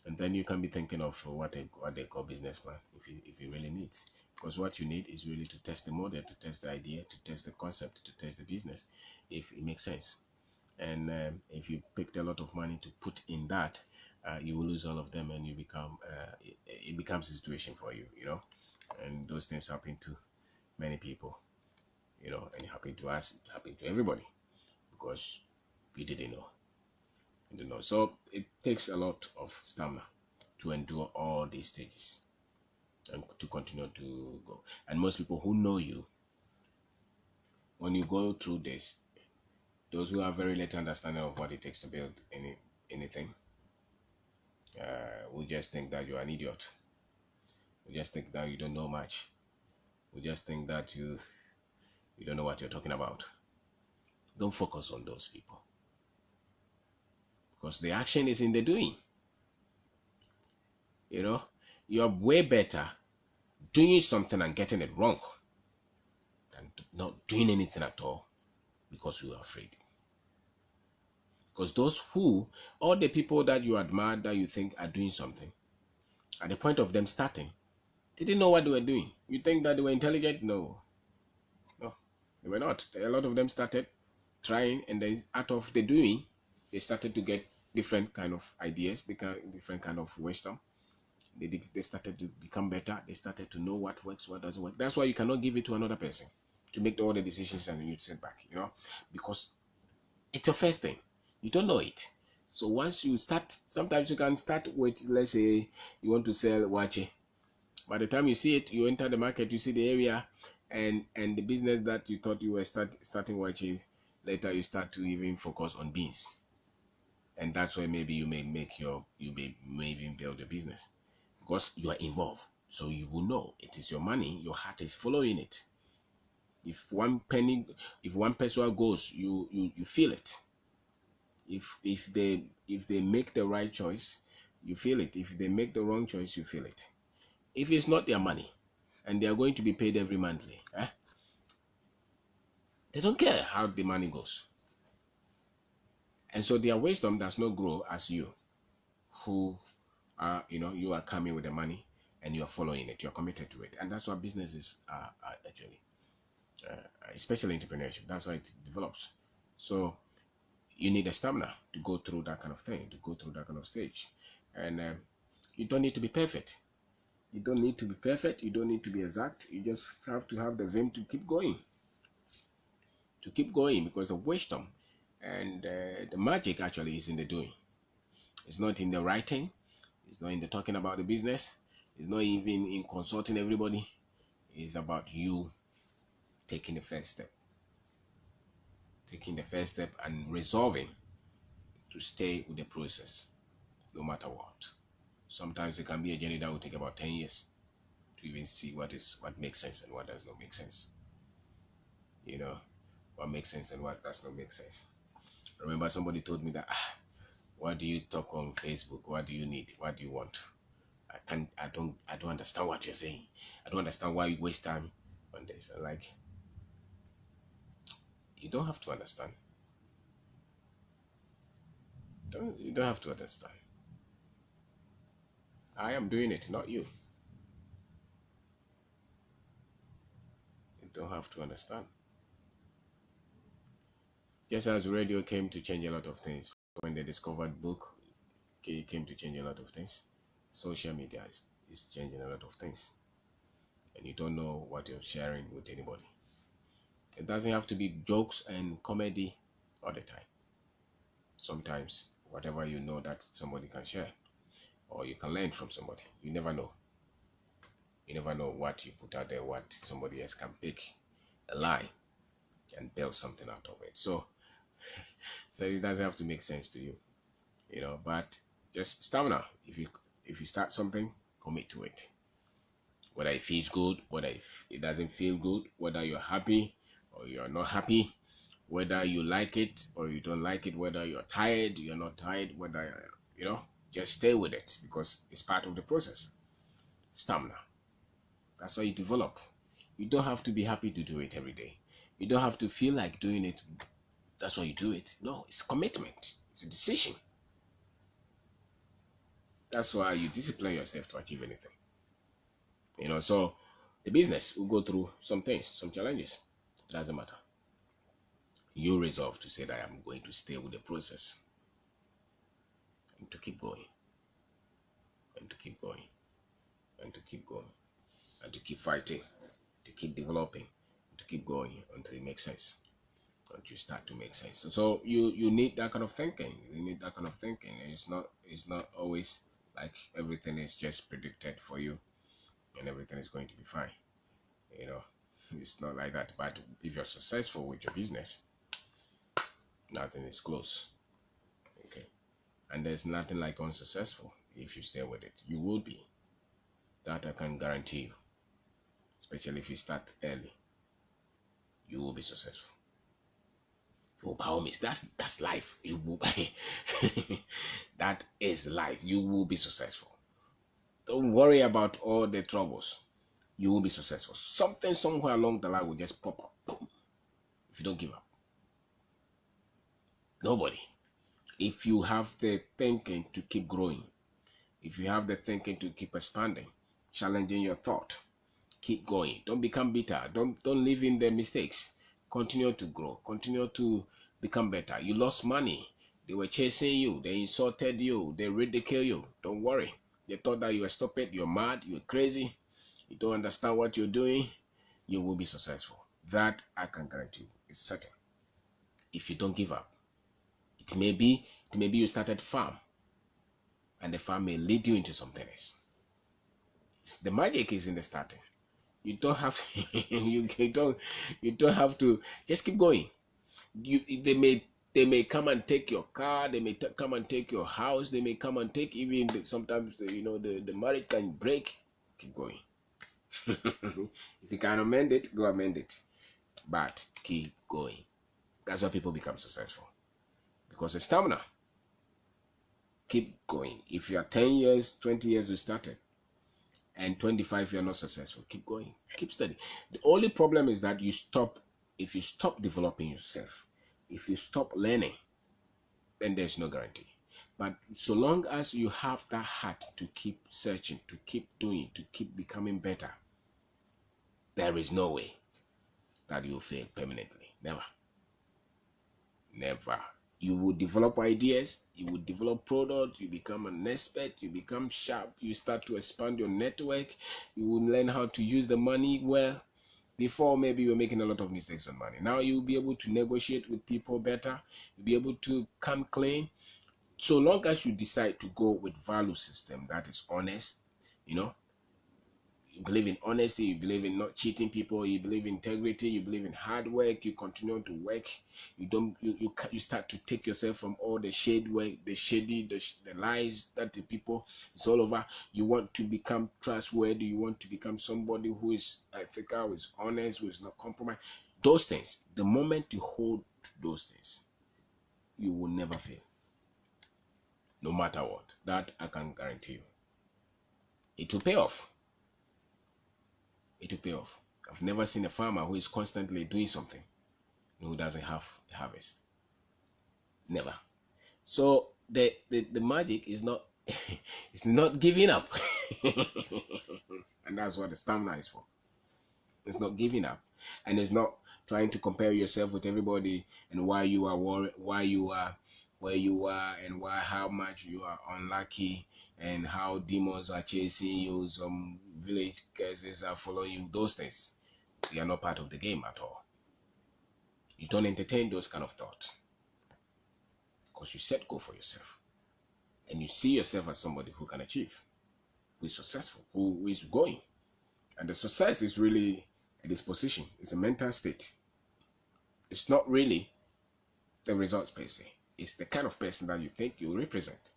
and then you can be thinking of what they call business plan if you really need. Because what you need is really to test the model, to test the idea, to test the concept, to test the business, if it makes sense. And if you picked a lot of money to put in that, you will lose all of them, and you become it becomes a situation for you, and those things happen to many people, and it happened to us, it happened to everybody, because we didn't know. So it takes a lot of stamina to endure all these stages and to continue to go. And most people who know you, when you go through this, those who have very little understanding of what it takes to build anything, will just think that you're an idiot. We just think that you don't know much. We just think that you don't know what you're talking about. Don't focus on those people, because the action is in the doing. You're way better doing something and getting it wrong than not doing anything at all because you are afraid. Because all the people that you admire, that you think are doing something, at the point of them starting, they didn't know what they were doing. You think that they were intelligent? No, they were not. A lot of them started trying, and then out of the doing, they started to get different kind of ideas, different kind of wisdom. They started to become better. They started to know what works, what doesn't work. That's why you cannot give it to another person to make all the decisions and you sit back, because it's your first thing. You don't know it. So once you start, sometimes you can start with, let's say you want to sell wache. By the time you see it, you enter the market, you see the area, and the business that you thought you were starting wache, later you start to even focus on beans. And that's where maybe you may even build your business, because you are involved. So you will know it is your money, your heart is following it. If one penny, if one person goes, you feel it. If they make the right choice, you feel it. If they make the wrong choice, you feel it. If it's not their money and they are going to be paid every monthly, they don't care how the money goes. And so their wisdom does not grow as you, who are, you are coming with the money and you are following it, you're committed to it. And that's what businesses are actually, especially entrepreneurship. That's how it develops. So you need a stamina to go through that kind of thing, to go through that kind of stage. And you don't need to be perfect. You don't need to be perfect. You don't need to be exact. You just have to have the vim to keep going. To keep going, because the wisdom and the magic actually is in the doing. It's not in the writing. It's not in the talking about the business. It's not even in consulting everybody. It's about you taking the first step. Taking the first step and resolving to stay with the process, no matter what. Sometimes it can be a journey that will take about 10 years to even see what makes sense and what does not make sense. What makes sense and what does not make sense. I remember somebody told me that, what do you talk on Facebook? What do you need? What do you want? I don't understand what you're saying. I don't understand why you waste time on this. And like, you don't have to understand. You don't have to understand. I am doing it, not you. You don't have to understand. Just as radio came to change a lot of things, when they discovered book, it came to change a lot of things. Social media is changing a lot of things. And you don't know what you're sharing with anybody. It doesn't have to be jokes and comedy all the time. Sometimes, whatever you know that somebody can share, or you can learn from somebody, you never know. You never know what you put out there, what somebody else can pick a lie and build something out of it. So it doesn't have to make sense to you, but just stamina. If you start something, commit to it. Whether it feels good, whether it doesn't feel good, whether you're happy or you're not happy, whether you like it or you don't like it, whether you're tired, you're not tired, whether, just stay with it, because it's part of the process. Stamina. That's how you develop. You don't have to be happy to do it every day. You don't have to feel like doing it. That's why you do it. No, it's commitment. It's a decision. That's why you discipline yourself to achieve anything. So the business will go through some things, some challenges. It doesn't matter. You resolve to say that I'm going to stay with the process and to keep going and to keep going and to keep going and to keep fighting, to keep developing, to keep going until it makes sense. Until you start to make sense. So you need that kind of thinking. You need that kind of thinking. It's not always like everything is just predicted for you and everything is going to be fine. It's not like that. But if you're successful with your business, nothing is close. Okay. And there's nothing like unsuccessful. If you stay with it, you will be. That I can guarantee you. Especially if you start early, you will be successful. Oh, by all means, that's life. You will that is life. You will be successful. Don't worry about all the troubles. You will be successful. Something somewhere along the line will just pop up. Boom. If you don't give up. Nobody. If you have the thinking to keep growing, if you have the thinking to keep expanding, challenging your thought, keep going. Don't become bitter. Don't live in the mistakes. Continue to grow. Continue to become better. You lost money. They were chasing you. They insulted you. They ridiculed you. Don't worry. They thought that you were stupid. You're mad. You're crazy. You don't understand what you're doing. You will be successful. That I can guarantee you. It's certain. If you don't give up. It may be you started farm. And the farm may lead you into something else. The magic is in the starting. You don't have you don't have to just keep going. They may come and take your car, they may come and take your house, they may come and take even sometimes the marriage can break. Keep going. If you can amend it, go amend it. but keep going. That's how people become successful, because the stamina. Keep going. If you are 10 years, 20 years you started, and 25 you're not successful, keep going, keep studying. The only problem is that if you stop developing yourself, if you stop learning, then there's no guarantee. But so long as you have that heart to keep searching, to keep doing, to keep becoming better, there is no way that you'll fail permanently. Never. Never. You will develop ideas, you will develop product, you become an expert, you become sharp, you start to expand your network, you will learn how to use the money well. Before, maybe you were making a lot of mistakes on money. Now you'll be able to negotiate with people better, you'll be able to come clean. So long as you decide to go with value system that is honest, you know, you believe in honesty, you believe in not cheating people, you believe in integrity, you believe in hard work, you continue to work, you start to take yourself from all the shade work, the lies that the people, it's all over. You want to become trustworthy, you want to become somebody who is ethical, who is honest, who is not compromised. Those things, the moment you hold to those things, you will never fail, no matter what. That I can guarantee you. It will pay off. It will pay off. I've never seen a farmer who is constantly doing something who doesn't have a harvest. Never. So the magic is not it's not giving up. And that's what the stamina is for. It's not giving up, and it's not trying to compare yourself with everybody and why you are why you are where you are, and why how much you are unlucky, and how demons are chasing you, some village curses are following you. Those things, they are not part of the game at all. You don't entertain those kind of thoughts, because you set goal for yourself, and you see yourself as somebody who can achieve, who is successful, who is going. And the success is really a disposition. It's a mental state. It's not really the results per se. It's the kind of person that you think you represent.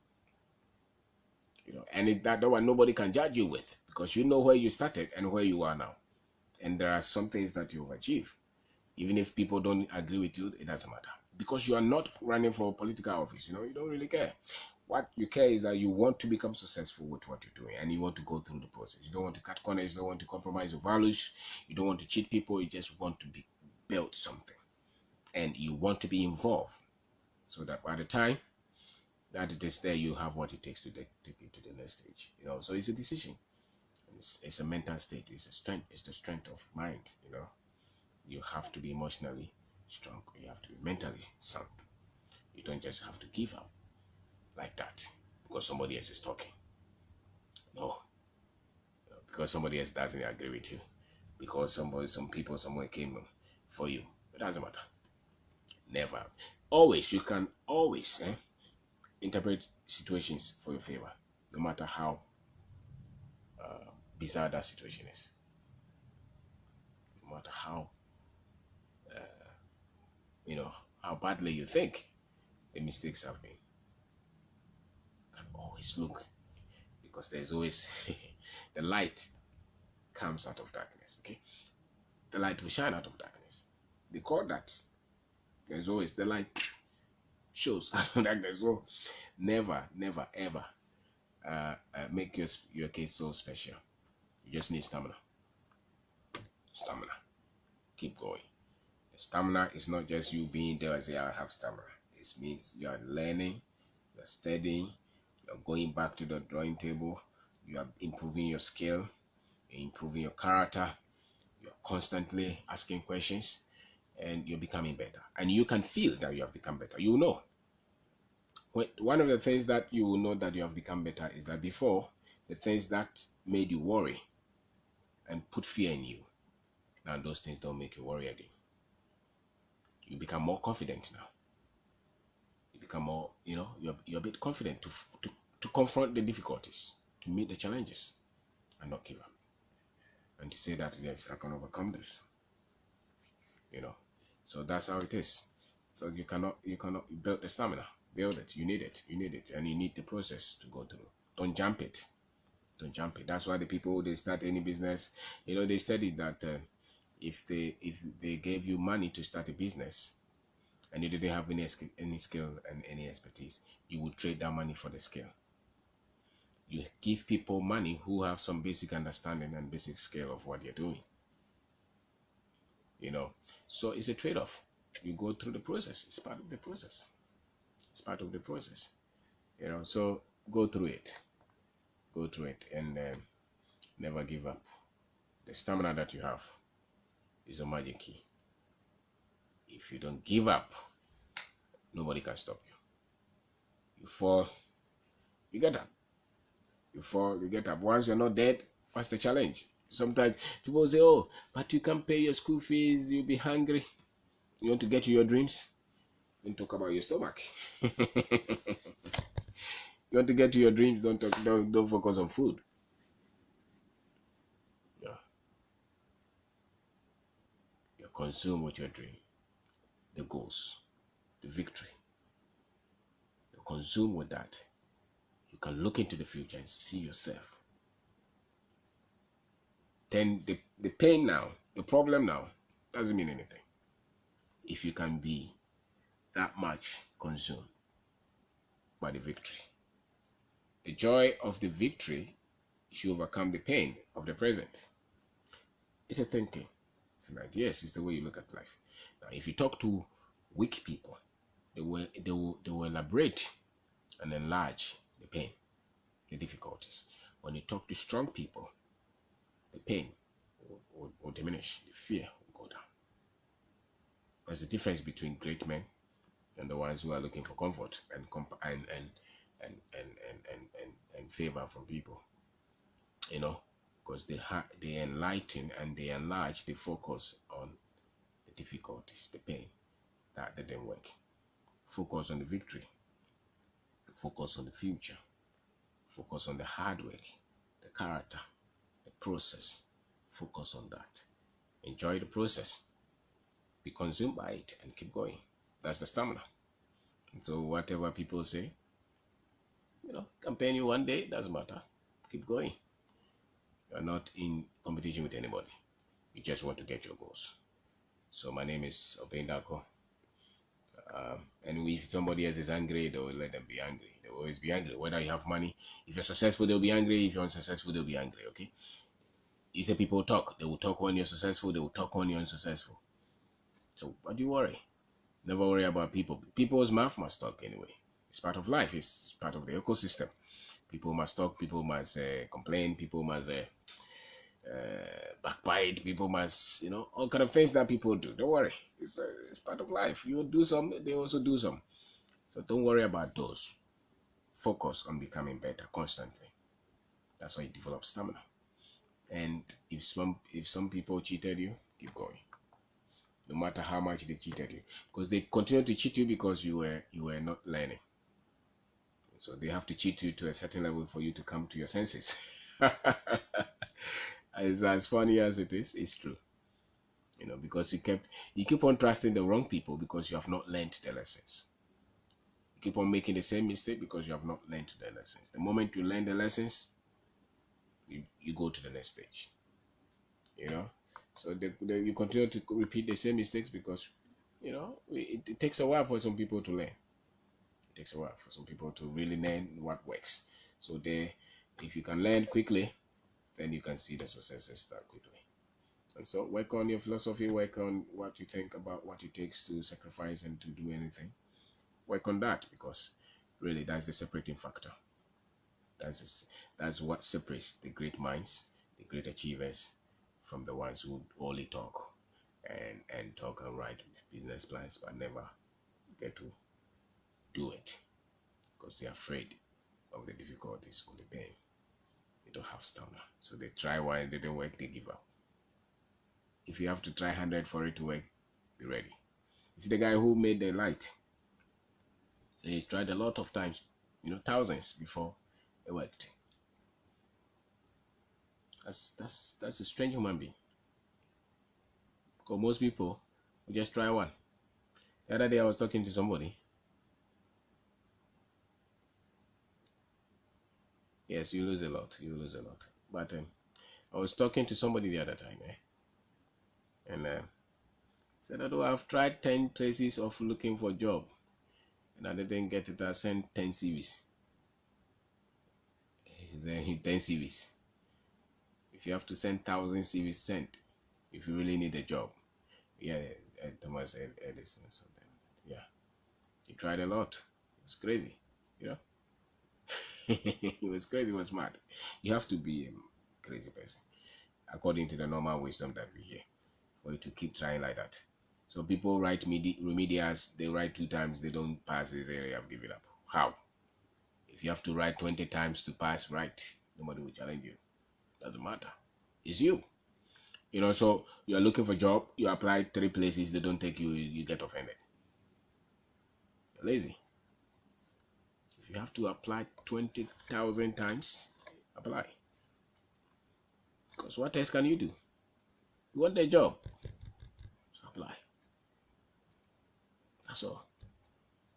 And it's that one nobody can judge you with, because you know where you started and where you are now. And there are some things that you've achieved. Even if people don't agree with you, it doesn't matter, because you are not running for political office. You don't really care. What you care is that you want to become successful with what you're doing, and you want to go through the process. You don't want to cut corners, you don't want to compromise your values, you don't want to cheat people, you just want to build something, and you want to be involved, so that by the time that it is there, you have what it takes to take you to the next stage. So it's a decision. It's a mental state. It's a strength. It's the strength of mind. You have to be emotionally strong. You have to be mentally sound. You don't just have to give up like that because somebody else is talking. No. Because somebody else doesn't agree with you. Because some people somewhere came for you. It doesn't matter. Never. Always, you can always interpret situations for your favor, no matter how bizarre that situation is. No matter how how badly you think the mistakes have been. You can always look, because there's always the light comes out of darkness. Okay, the light will shine out of darkness. They call that. There's always the light shows out of darkness. So never ever make your case so special. You just need stamina. Stamina. Keep going. The stamina is not just you being there and say I have stamina. It means you are learning, you are studying, you are going back to the drawing table, you are improving your skill, you're improving your character, you are constantly asking questions, and you're becoming better. And you can feel that you have become better. You will know. One of the things that you will know that you have become better is that before, the things that made you worry and put fear in you, now those things don't make you worry again. You become more confident now. You become more, you're a bit confident to confront the difficulties, to meet the challenges, and not give up. And to say that, yes, I can overcome this. So that's how it is. So you cannot build the stamina. Build it. You need it, and you need the process to go through. Don't jump it. That's why the people, they start any business, they study that If they gave you money to start a business and you didn't have any skill and any expertise, you would trade that money for the skill. You give people money who have some basic understanding and basic skill of what they're doing. So it's a trade-off. You go through the process. It's part of the process. It's part of the process. So go through it. Go through it and never give up. The stamina that you have is a magic key. If you don't give up, nobody can stop you. You fall, you get up. You fall, you get up. Once you're not dead, what's the challenge? Sometimes people say, oh, but you can't pay your school fees, you'll be hungry. You want to get to your dreams? Don't talk about your stomach. You want to get to your dreams, don't focus on food. Yeah. You're consumed with your dream, the goals, the victory. You're consumed with that. You can look into the future and see yourself. Then the pain now, the problem now, doesn't mean anything. If you can be that much consumed by the victory. The joy of the victory should overcome the pain of the present. It's a thinking. It's an idea. It's the way you look at life. Now, if you talk to weak people, they will elaborate and enlarge the pain, the difficulties. When you talk to strong people, the pain will diminish, the fear will go down. There's a difference between great men and the ones who are looking for comfort and favor from people. Because they enlighten and they enlarge the focus on the difficulties, the pain that didn't work. Focus on the victory. Focus on the future. Focus on the hard work, the character, the process. Focus on that. Enjoy the process. Be consumed by it and keep going. That's the stamina. And so whatever people say, campaign you one day, doesn't matter. Keep going. You're not in competition with anybody. You just want to get your goals. So my name is Kwabena. And if somebody else is angry, they will let them be angry. They will always be angry. Whether you have money, if you're successful, they'll be angry. If you're unsuccessful, they'll be angry. Okay? You say people talk. They will talk when you're successful. They will talk when you're unsuccessful. So why do you worry? Never worry about people. People's mouth must talk anyway. It's part of life. It's part of the ecosystem. People must talk. People must complain. People must backbite. People must, all kind of things that people do. Don't worry. It's part of life. You do some, they also do some. So don't worry about those. Focus on becoming better constantly. That's why you develop stamina. And if some people cheated you, keep going. No matter how much they cheated you, because they continue to cheat you because you were not learning. So they have to cheat you to a certain level for you to come to your senses. As funny as it is, it's true. Because you keep on trusting the wrong people because you have not learned the lessons. You keep on making the same mistake because you have not learned the lessons. The moment you learn the lessons, you go to the next stage. So you continue to repeat the same mistakes because it takes a while for some people to learn. It takes a while for some people to really learn what works. So if you can learn quickly, then you can see the successes that quickly. And so work on your philosophy, work on what you think about what it takes to sacrifice and to do anything. Work on that, because really that's the separating factor. That's what separates the great minds, the great achievers, from the ones who only talk and talk and write business plans but never get to do it, because they are afraid of the difficulties, of the pain. They don't have stamina. So they try one, it didn't work, they give up. If you have to try 100 for it to work, be ready. You see the guy who made the light. So he's tried a lot of times, thousands before it worked. That's a strange human being. Because most people will just try one. The other day I was talking to somebody. Yes, you lose a lot. But I was talking to somebody the other time. And said, although I've tried 10 places of looking for a job and I didn't get it, I sent 10 CVs. He said, 10 CVs. If you have to send 1,000 CVs, send. If you really need a job. Yeah, Thomas Edison or something. Yeah, he tried a lot. It was crazy, you know. It was crazy. It was mad. You have to be a crazy person, according to the normal wisdom that we hear, for you to keep trying like that. So people write remedials, they write 2 times, they don't pass this area, I've given up. How? If you have to write 20 times to pass, write. Nobody will challenge you. Doesn't matter. It's you. You know, so you're looking for a job, you apply 3 places, they don't take you, you get offended. You're lazy. If you have to apply 20,000 times, apply. Because what else can you do? You want a job, so apply. That's all.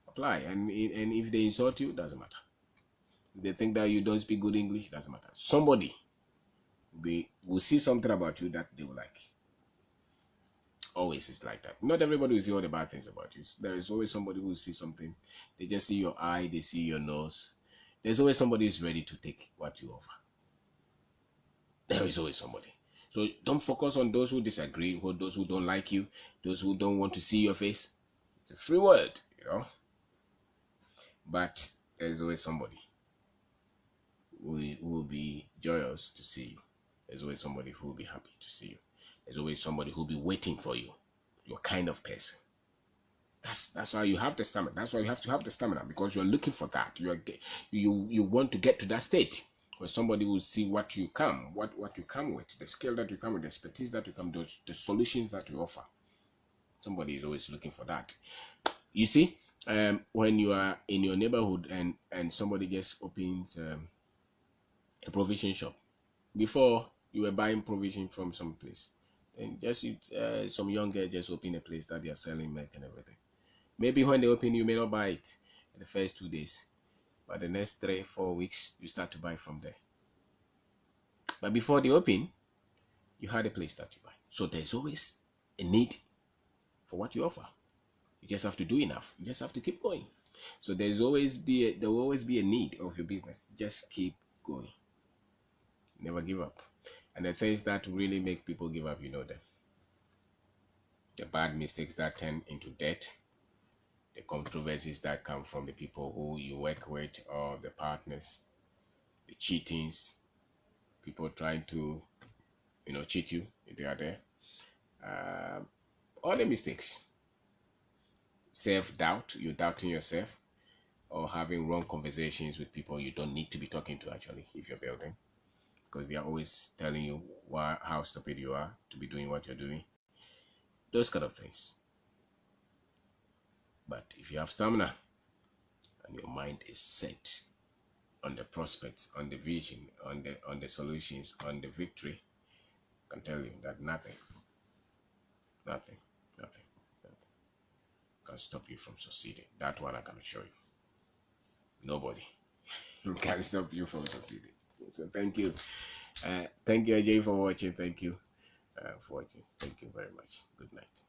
Apply. And if they insult you, doesn't matter. If they think that you don't speak good English, doesn't matter. Somebody will see something about you that they will like. Always it's like that. Not everybody will see all the bad things about you. There is always somebody who will see something. They just see your eye, they see your nose. There's always somebody who's ready to take what you offer. There is always somebody. So don't focus on those who disagree, or those who don't like you, those who don't want to see your face. It's a free word, you know. But there's always somebody who will be joyous to see you. There's always somebody who will be happy to see you. There's always somebody who will be waiting for you. Your kind of person. That's how you have the stamina. That's why you have to have the stamina, because you're looking for that. You want to get to that state where somebody will see what you come with, the skill that you come with, the expertise that you come with, the solutions that you offer. Somebody is always looking for that. You see, when you are in your neighborhood and somebody just opens a provision shop, before you were buying provision from some place, and just some young girl just open a place that they are selling milk and everything. Maybe when they open, you may not buy it in the first 2 days, but the next 3-4 weeks you start to buy from there. But before they open, you had a place that you buy. So there's always a need for what you offer. You just have to do enough. You just have to keep going. So there will always be a need of your business. Just keep going. Never give up. And the things that really make people give up, you know them. The bad mistakes that turn into debt, the controversies that come from the people who you work with or the partners, the cheatings, people trying to, cheat you if they are there, all the mistakes, self-doubt, you're doubting yourself, or having wrong conversations with people you don't need to be talking to actually if you're building, because they are always telling you how stupid you are to be doing what you're doing, those kind of things. But if you have stamina and your mind is set on the prospects, on the vision, on the solutions, on the victory, I can tell you that nothing can stop you from succeeding. That one I can assure you. Nobody can stop you from succeeding. So thank you. Thank you, Ajay, for watching. Thank you for watching. Thank you very much. Good night.